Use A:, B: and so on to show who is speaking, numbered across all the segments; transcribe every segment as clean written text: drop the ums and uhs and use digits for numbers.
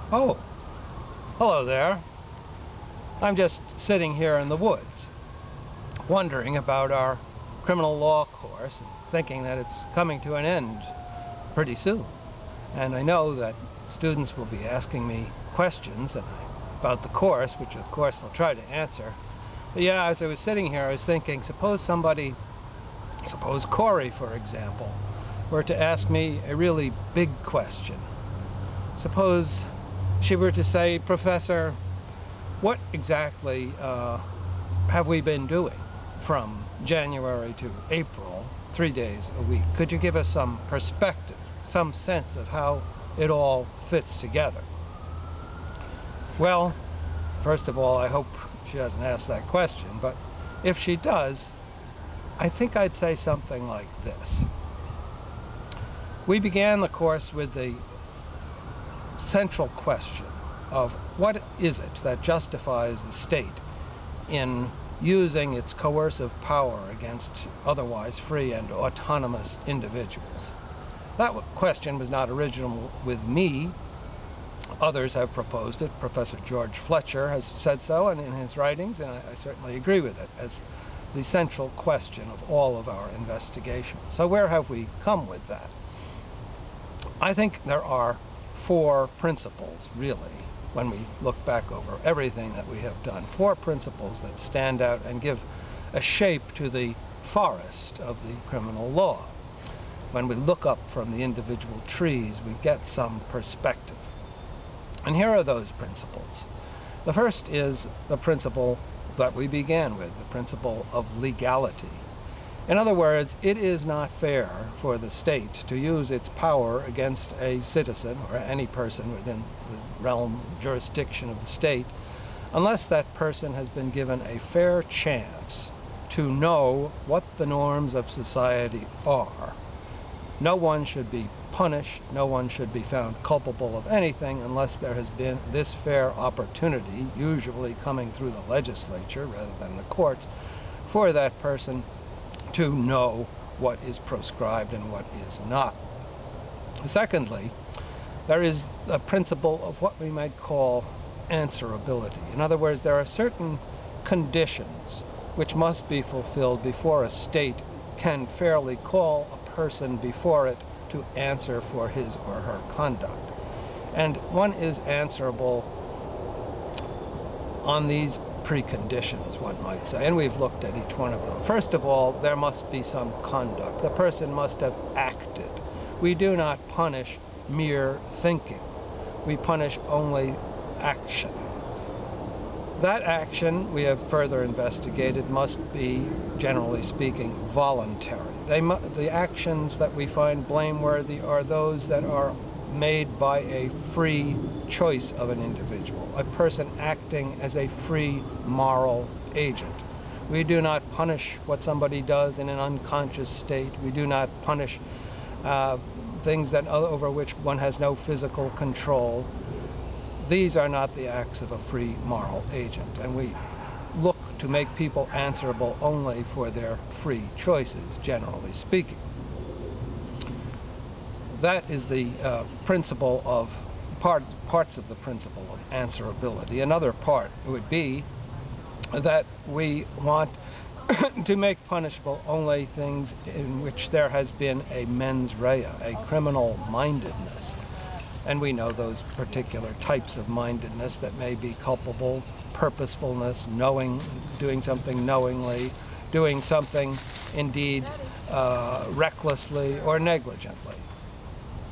A: Oh, hello there. I'm just sitting here in the woods, wondering about our criminal law course and thinking that it's coming to an end pretty soon. And I know that students will be asking me questions about the course, which of course I'll try to answer. But yeah, as I was sitting here, I was thinking, suppose Corey, for example, were to ask me a really big question. Suppose she were to say, Professor, what exactly have we been doing from January to April, 3 days a week? Could you give us some perspective, some sense of how it all fits together? Well, first of all, I hope she doesn't ask that question, but if she does, I think I'd say something like this. We began the course with the central question of what is it that justifies the state in using its coercive power against otherwise free and autonomous individuals. That question was not original with me. Others have proposed it. Professor George Fletcher has said so in his writings, and I certainly agree with it as the central question of all of our investigations. So where have we come with that? I think there are 4 principles, really, when we look back over everything that we have done. 4 principles that stand out and give a shape to the forest of the criminal law. When we look up from the individual trees, we get some perspective. And here are those principles. The first is the principle that we began with, the principle of legality. In other words, it is not fair for the state to use its power against a citizen or any person within the realm, jurisdiction of the state, unless that person has been given a fair chance to know what the norms of society are. No one should be punished, no one should be found culpable of anything unless there has been this fair opportunity, usually coming through the legislature rather than the courts, for that person to know what is proscribed and what is not. Secondly, there is a principle of what we might call answerability. In other words, there are certain conditions which must be fulfilled before a state can fairly call a person before it to answer for his or her conduct. And one is answerable on these preconditions, one might say, and we've looked at each one of them. First of all, there must be some conduct. The person must have acted. We do not punish mere thinking. We punish only action. That action, we have further investigated, must be, generally speaking, voluntary. The actions that we find blameworthy are those that are made by a free choice of an individual, a person acting as a free moral agent. We do not punish what somebody does in an unconscious state. We do not punish things over which one has no physical control. These are not the acts of a free moral agent, and we look to make people answerable only for their free choices, generally speaking. That is the principle of parts of the principle of answerability. Another part would be that we want to make punishable only things in which there has been a mens rea, a criminal mindedness. And we know those particular types of mindedness that may be culpable, purposefulness, doing something knowingly, doing something indeed recklessly or negligently.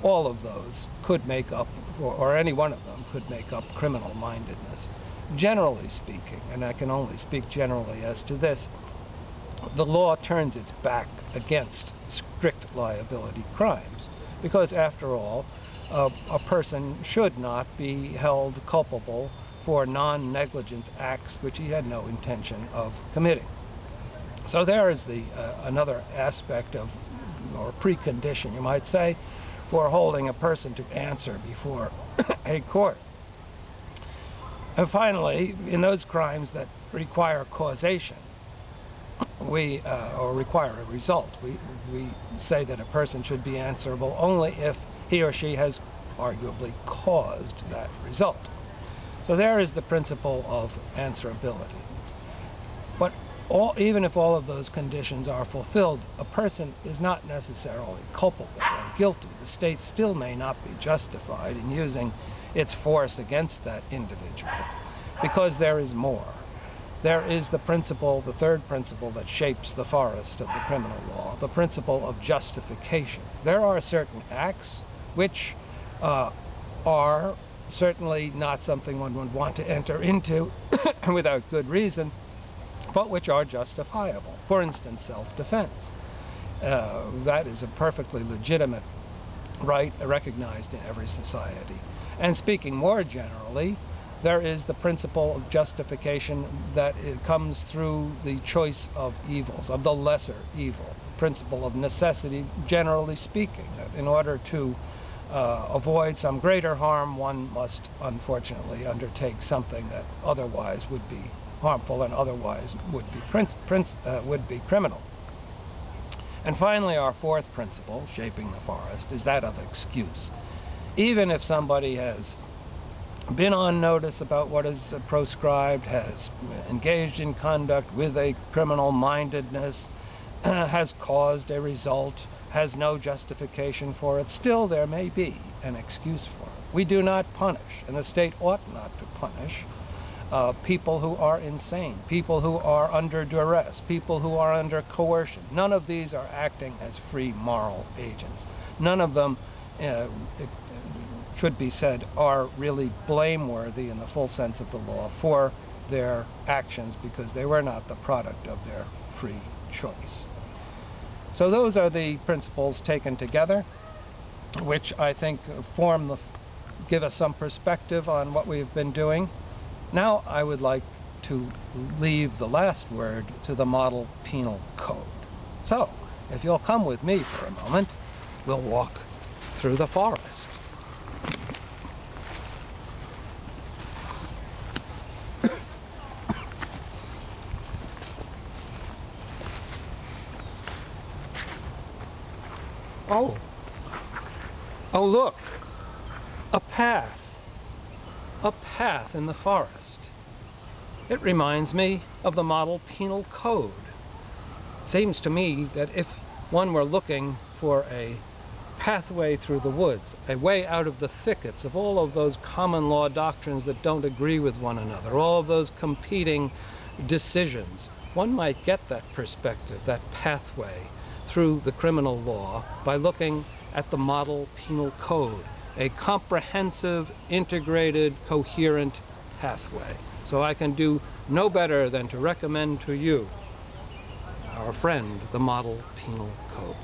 A: All of those could make up, or any one of them could make up criminal mindedness. Generally speaking, and I can only speak generally as to this, the law turns its back against strict liability crimes, because after all, a person should not be held culpable for non-negligent acts which he had no intention of committing. So there is another aspect of, or precondition, you might say, for holding a person to answer before a court. And finally, in those crimes that require causation, or require a result, we say that a person should be answerable only if he or she has arguably caused that result. So there is the principle of answerability. But even if all of those conditions are fulfilled, a person is not necessarily culpable and guilty. The state still may not be justified in using its force against that individual, because there is more. There is the principle, the third principle that shapes the forest of the criminal law, the principle of justification. There are certain acts which are certainly not something one would want to enter into without good reason, but which are justifiable. For instance, self-defense. That is a perfectly legitimate right recognized in every society. And speaking more generally, there is the principle of justification that it comes through the choice of evils, of the lesser evil. Principle of necessity, generally speaking, that in order to avoid some greater harm, one must unfortunately undertake something that otherwise would be harmful and otherwise would be criminal. And finally, our fourth principle, shaping the forest, is that of excuse. Even if somebody has been on notice about what is proscribed, has engaged in conduct with a criminal mindedness, has caused a result, has no justification for it, still there may be an excuse for it. We do not punish, and the state ought not to punish, people who are insane, people who are under duress, people who are under coercion. None of these are acting as free moral agents. None of them, it should be said, are really blameworthy in the full sense of the law for their actions, because they were not the product of their free choice. So those are the principles taken together, which I think give us some perspective on what we've been doing. Now I would like to leave the last word to the model penal code. So, if you'll come with me for a moment, we'll walk through the forest. Oh, look, a path in the forest. It reminds me of the model penal code. It seems to me that if one were looking for a pathway through the woods, a way out of the thickets of all of those common law doctrines that don't agree with one another, all of those competing decisions, one might get that perspective, that pathway through the criminal law by looking at the model penal code, a comprehensive, integrated, coherent pathway. So I can do no better than to recommend to you our friend, the model penal code.